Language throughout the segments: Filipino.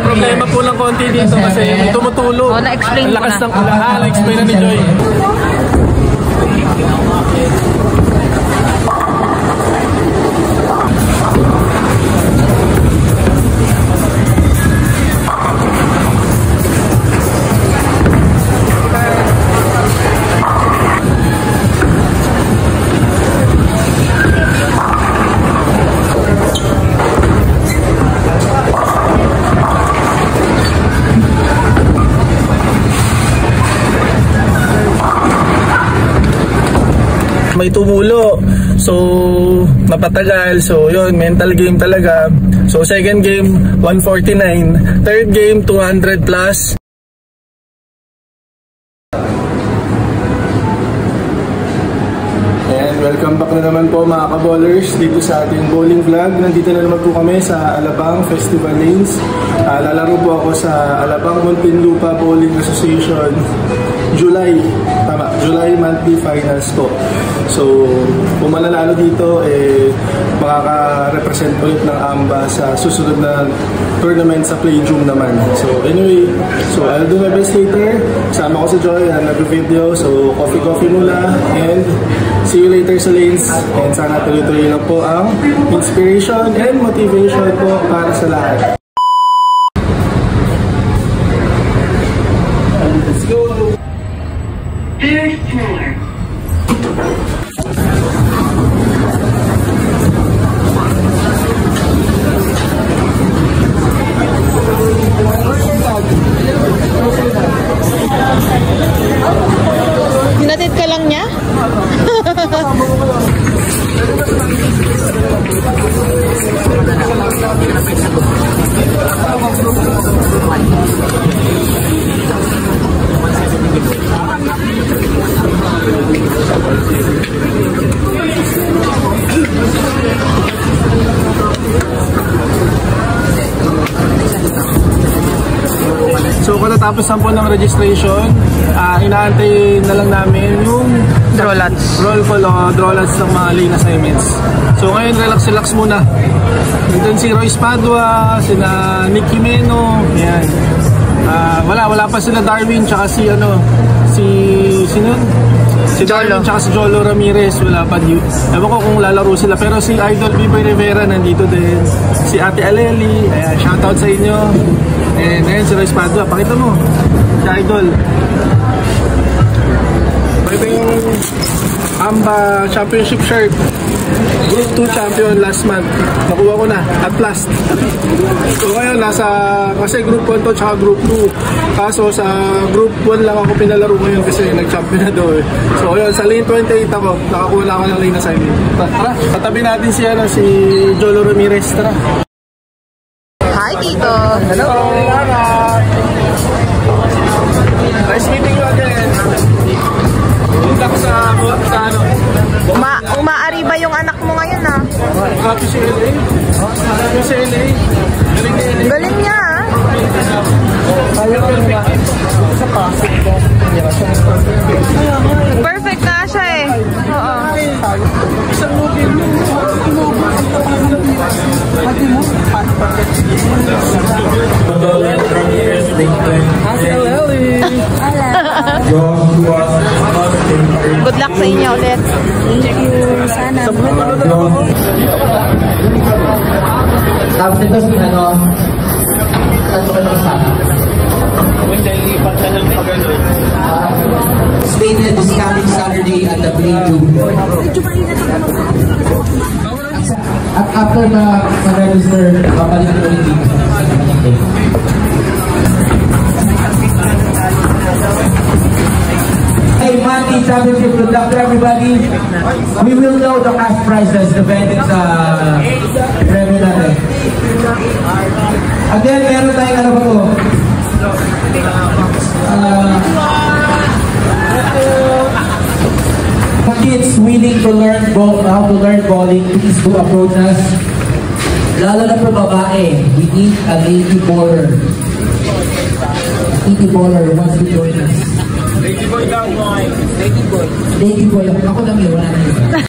problema po lang konti dito kasi may tumutulo. Oh, na-explain ang lakas ng ulan. Na-explain na ni Joy. May tumulo, so mapatagal, so yun, mental game talaga. So second game 149, third game 200 plus. And welcome back na naman po mga ka-ballers dito sa ating bowling vlog. Nandito na naman po kami sa Alabang Festival Lanes. Lalaro po ako sa Alabang Muntinlupa Bowling Association July monthly finals po. So kung mananalo dito, makaka-represent ulit ng AMBA sa susunod na tournament sa Playroom naman. So anyway, so I'll do my best later. Kasama ko si Joy na nag-video. So coffee muna and see you later sa lanes. And sana tuloy-tuloy lang po ang inspiration and motivation po para sa lahat. Let's go! Third floor. Hinatid ka lang niya? So katatapos na po ng registration, inaantay na lang namin yung roll call o draw lots ng mga lane assignments. So ngayon relax muna. Nandun si Royce Padua, sina Nick Jimeno, yan. Wala pa sila Darwin tsaka si Darwin tsaka si Jolo Ramirez, wala pa. Ewan ko kung lalaro sila, pero si Idol Biboy Rivera nandito din, si Ate Aleli, ayan, shoutout sa inyo. And ayan si Royce Padua, pakita mo si Idol. Ito yung AMBA Championship shirt, Group 2 champion last month. Nakuha ko na at last. So ngayon kasi Group 1 to tsaka Group 2. Kaso sa Group 1 lang ako pinalaro ngayon kasi nag-champion na doon. So ayun, sa lane 28 ako, nakakuha na ako ng lane assignment. Tara, katabi natin si Jolo Ramirez. Tara. Hi, Tito. Hello. Nice meeting you again. Punta ko sa ano. Umaari ba yung anak mo ngayon, ha? Happy si LA. Happy si LA. Galing niya, ha? Perfect na siya, eh. Oo. Isang movie mo. Good luck sa inyo ulit. Thank you. Sana. Tapos ito si stated this coming Saturday at the Playroom. At after na-register, papalik ko ulit dito. Hey, monthly championship, good luck to everybody. We will know the cash prizes depending sa revenue natin. Again, meron tayong ano ba po? Kids willing to learn how to learn bowling, please do approach us. Lalo na po babae, we need a lady bowler. Lady bowler wants to join us. Lady boy down, boy. Lady boy. Lady boy. Ako lang yun. Wala na yun.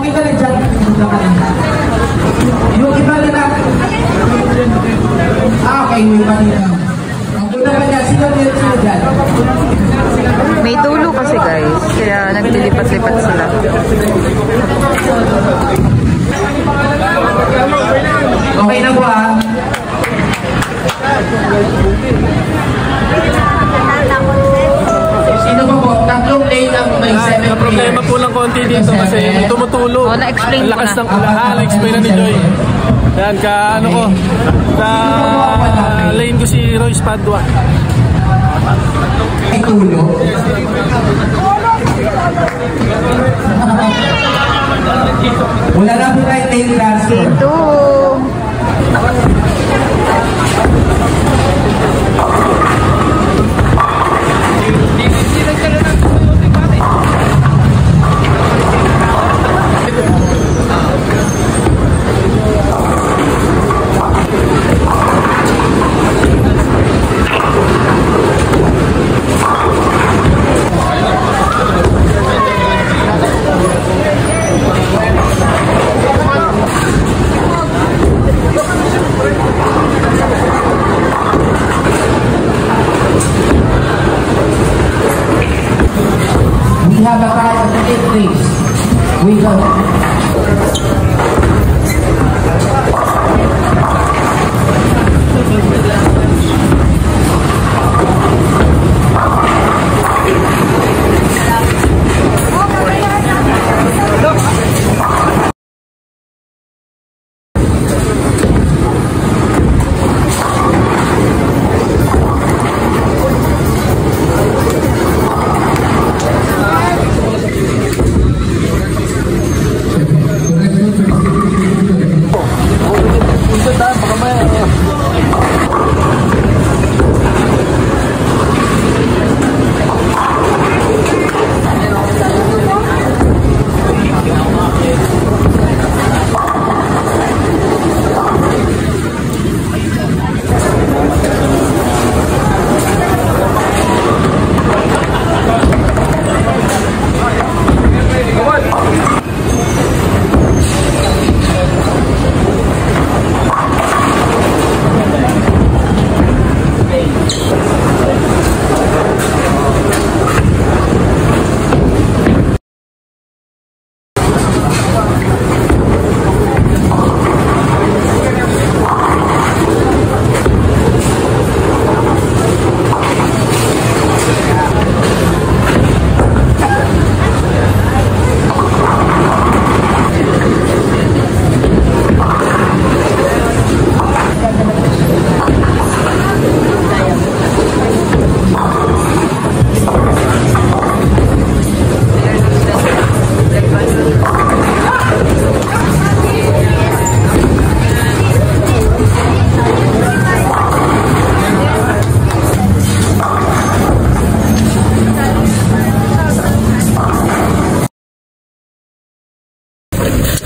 Okay ka lang dyan. Yung iba nila. Okay, yung iba nila. Ang una ka niya, sino dyan? May dulo kasi guys, kaya naglilipat-lipat sila. Okay na po ah. Sino po? Tatlong lane ang may 7 players. Problema po lang konti dito kasi tumutulo. Oh, na-explain ko lakas na. ng na-explain na ni Joy. Yan, ano ko, lane ko si Royce Padua. May tulo. Wala na po tayo lane transfer. Ito. We have a card of the 8th place. We go.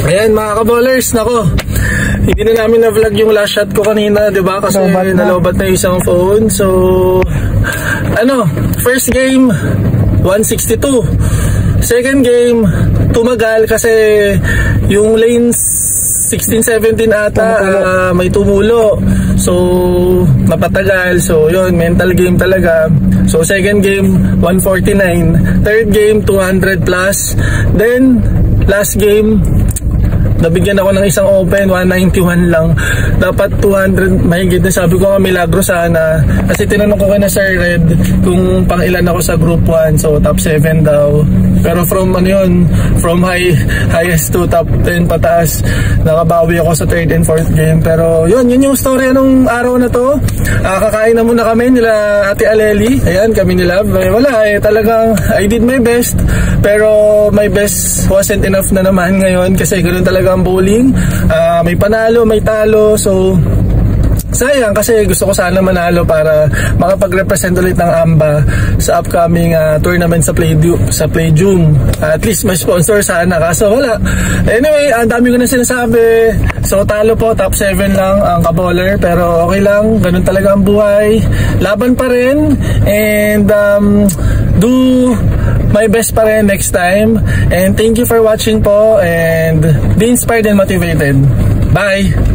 Ayan mga ka-ballers, nako. Hindi na namin na-vlog yung last shot ko kanina, 'di ba? Kasi nalobat na yung isang phone. So first game 162. Second game tumagal kasi yung lanes 16-17 ata may tumulo. So napatagal. So yun, mental game talaga. So second game 149, third game 200 plus. Then last game nabigyan ako ng isang open, 191 lang. Dapat 200 mahigit na. Sabi ko nga milagro sana. Kasi tinanong ko kay na Sir Red kung pang ilan ako sa group 1. So top 7 daw. Pero from from highest to top 10 pataas, nakabawi ako sa third and fourth game. Pero yun yung story nung araw na to. Kakain na muna kami nila Ate Aleli. Ayan, kami nila. Talagang I did my best. Pero my best wasn't enough na naman ngayon kasi ganoon talaga ang bowling. May panalo, may talo. So sayang kasi gusto ko sana manalo para makapag-represent ulit ng AMBA sa upcoming tournament sa Play June. At least may sponsor sana, kaso wala. Anyway, ang dami ko na sinasabi. So talo po, top 7 lang ang Kaboller, pero okay lang, ganun talaga ang buhay. Laban pa rin, and do my best pa rin next time. And thank you for watching po, and be inspired and motivated. Bye!